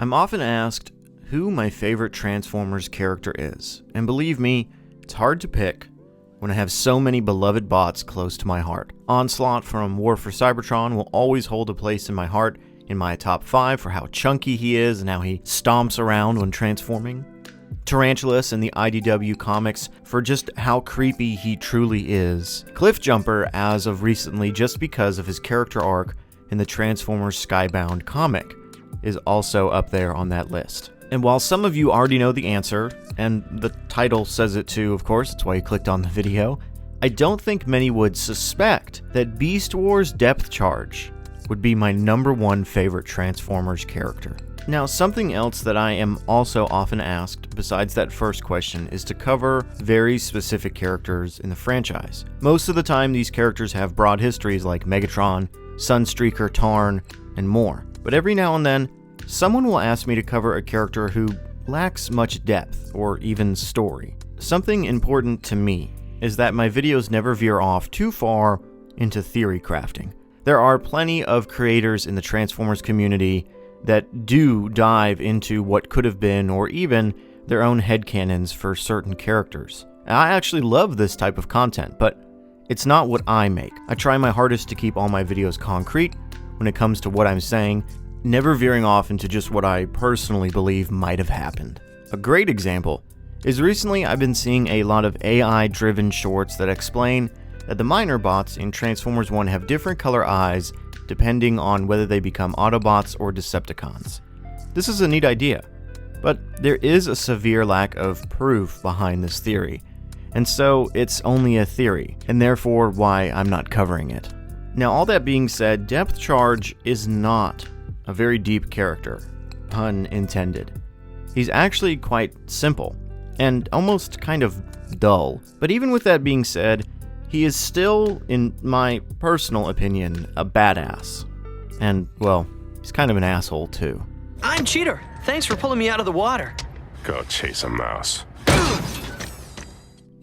I'm often asked who my favorite Transformers character is, and believe me, it's hard to pick when I have so many beloved bots close to my heart. Onslaught from War for Cybertron will always hold a place in my heart in my top 5 for how chunky he is and how he stomps around when transforming. Tarantulas in the IDW comics for just how creepy he truly is. Cliffjumper as of recently just because of his character arc in the Transformers Skybound comic is also up there on that list. And while some of you already know the answer, and the title says it too, of course, that's why you clicked on the video, I don't think many would suspect that Beast Wars Depth Charge would be my #1 favorite Transformers character. Now, something else that I am also often asked, besides that first question, is to cover very specific characters in the franchise. Most of the time, these characters have broad histories like Megatron, Sunstreaker, Tarn, and more. But every now and then, someone will ask me to cover a character who lacks much depth or even story. Something important to me is that my videos never veer off too far into theory crafting. There are plenty of creators in the Transformers community that do dive into what could have been or even their own headcanons for certain characters. I actually love this type of content, but it's not what I make. I try my hardest to keep all my videos concrete when it comes to what I'm saying, never veering off into just what I personally believe might have happened. A great example is recently I've been seeing a lot of AI-driven shorts that explain that the minor bots in Transformers 1 have different color eyes depending on whether they become Autobots or Decepticons. This is a neat idea, but there is a severe lack of proof behind this theory, and so it's only a theory, and therefore why I'm not covering it. Now, all that being said, Depth Charge is not a very deep character, pun intended. He's actually quite simple, and almost kind of dull. But even with that being said, he is still, in my personal opinion, a badass. And, well, he's kind of an asshole too. I'm Cheater. Thanks for pulling me out of the water. Go chase a mouse.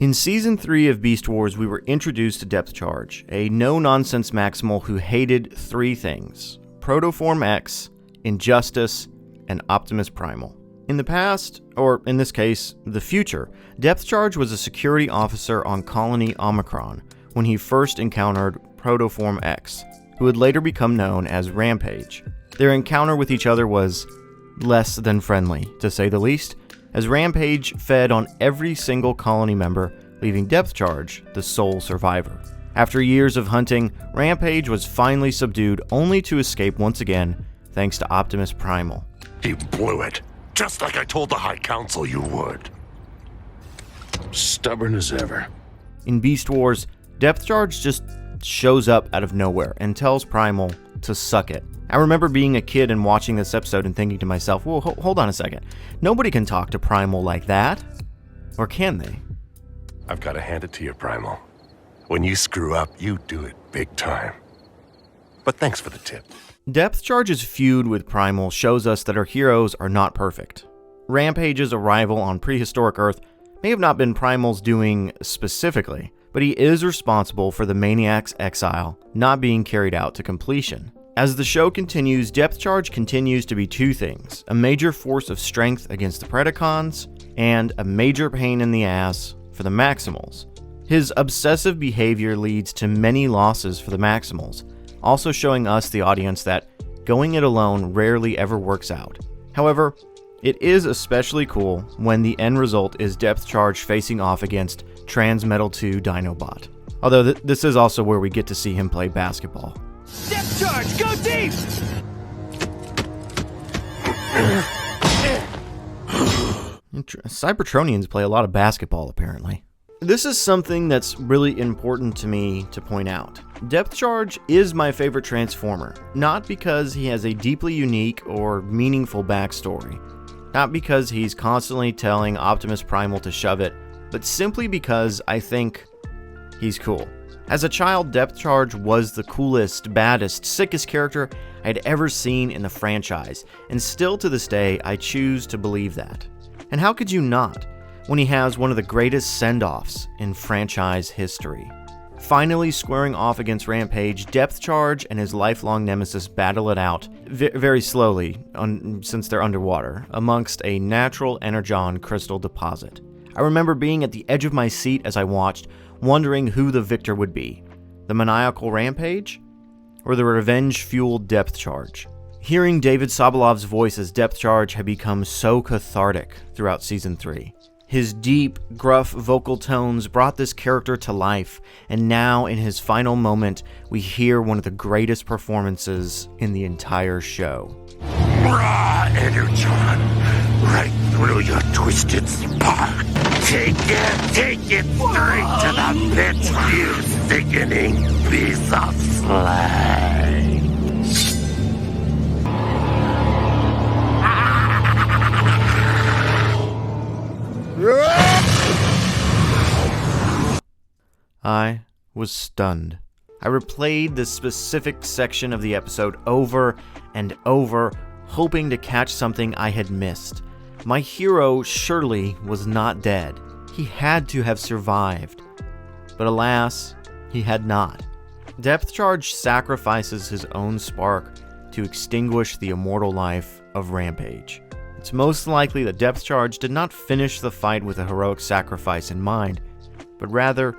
In Season 3 of Beast Wars, we were introduced to Depth Charge, a no-nonsense Maximal who hated 3 things: Protoform X, Injustice, and Optimus Primal. In the past, or in this case, the future, Depth Charge was a security officer on Colony Omicron when he first encountered Protoform X, who would later become known as Rampage. Their encounter with each other was less than friendly, to say the least, as Rampage fed on every single colony member, leaving Depth Charge the sole survivor. After years of hunting, Rampage was finally subdued, only to escape once again, thanks to Optimus Primal. You blew it, just like I told the High Council you would. Stubborn as ever. In Beast Wars, Depth Charge just shows up out of nowhere and tells Primal to suck it. I remember being a kid and watching this episode and thinking to myself, whoa, hold on a second. Nobody can talk to Primal like that. Or can they? I've got to hand it to you, Primal. When you screw up, you do it big time. But thanks for the tip. Depth Charge's feud with Primal shows us that our heroes are not perfect. Rampage's arrival on prehistoric Earth may have not been Primal's doing specifically, but he is responsible for the Maniac's exile not being carried out to completion. As the show continues, Depth Charge continues to be 2 things: a major force of strength against the Predacons, and a major pain in the ass for the Maximals. His obsessive behavior leads to many losses for the Maximals, also showing us, the audience, that going it alone rarely ever works out. However, it is especially cool when the end result is Depth Charge facing off against Transmetal 2 Dinobot. Although this is also where we get to see him play basketball. Depth Charge, go deep! Cybertronians play a lot of basketball, apparently. This is something that's really important to me to point out. Depth Charge is my favorite Transformer, not because he has a deeply unique or meaningful backstory, not because he's constantly telling Optimus Primal to shove it, but simply because I think he's cool. As a child, Depth Charge was the coolest, baddest, sickest character I'd ever seen in the franchise, and still to this day, I choose to believe that. And how could you not, when he has one of the greatest send-offs in franchise history? Finally squaring off against Rampage, Depth Charge and his lifelong nemesis battle it out very slowly, since they're underwater, amongst a natural energon crystal deposit. I remember being at the edge of my seat as I watched, wondering who the victor would be. The maniacal rampage? Or the revenge-fueled depth charge? Hearing David Sobolov's voice as Depth Charge had become so cathartic throughout Season 3. His deep, gruff vocal tones brought this character to life, and now in his final moment, we hear one of the greatest performances in the entire show. Raw energon, right through your twisted spark. Take it straight to the pit, you sickening piece of slag. I was stunned. I replayed this specific section of the episode over and over, hoping to catch something I had missed. My hero surely was not dead. He had to have survived. But alas, he had not. Depth Charge sacrifices his own spark to extinguish the immortal life of Rampage. It's most likely that Depth Charge did not finish the fight with a heroic sacrifice in mind, but rather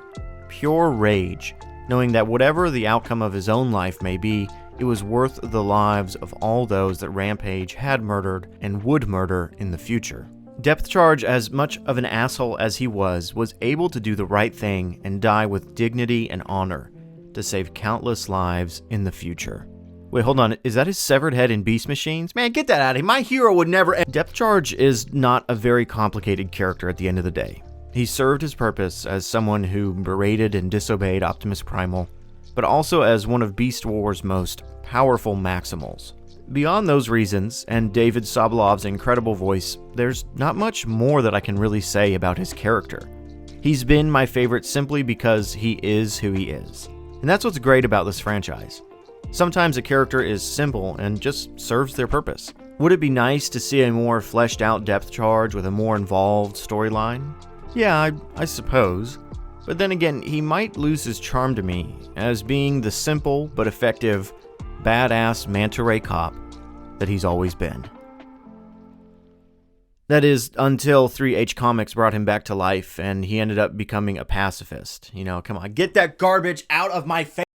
pure rage, knowing that whatever the outcome of his own life may be, it was worth the lives of all those that Rampage had murdered and would murder in the future. Depth Charge, as much of an asshole as he was able to do the right thing and die with dignity and honor to save countless lives in the future. Wait, hold on. Is that his severed head in Beast Machines? Man, get that out of here. My hero would never... Depth Charge is not a very complicated character at the end of the day. He served his purpose as someone who berated and disobeyed Optimus Primal, but also as one of Beast War's most powerful Maximals. Beyond those reasons, and David Sobolov's incredible voice, there's not much more that I can really say about his character. He's been my favorite simply because he is who he is. And that's what's great about this franchise. Sometimes a character is simple and just serves their purpose. Would it be nice to see a more fleshed out Depth Charge with a more involved storyline? Yeah, I suppose. But then again, he might lose his charm to me as being the simple but effective, badass manta ray cop that he's always been. That is, until 3H Comics brought him back to life and he ended up becoming a pacifist. You know, come on, get that garbage out of my face!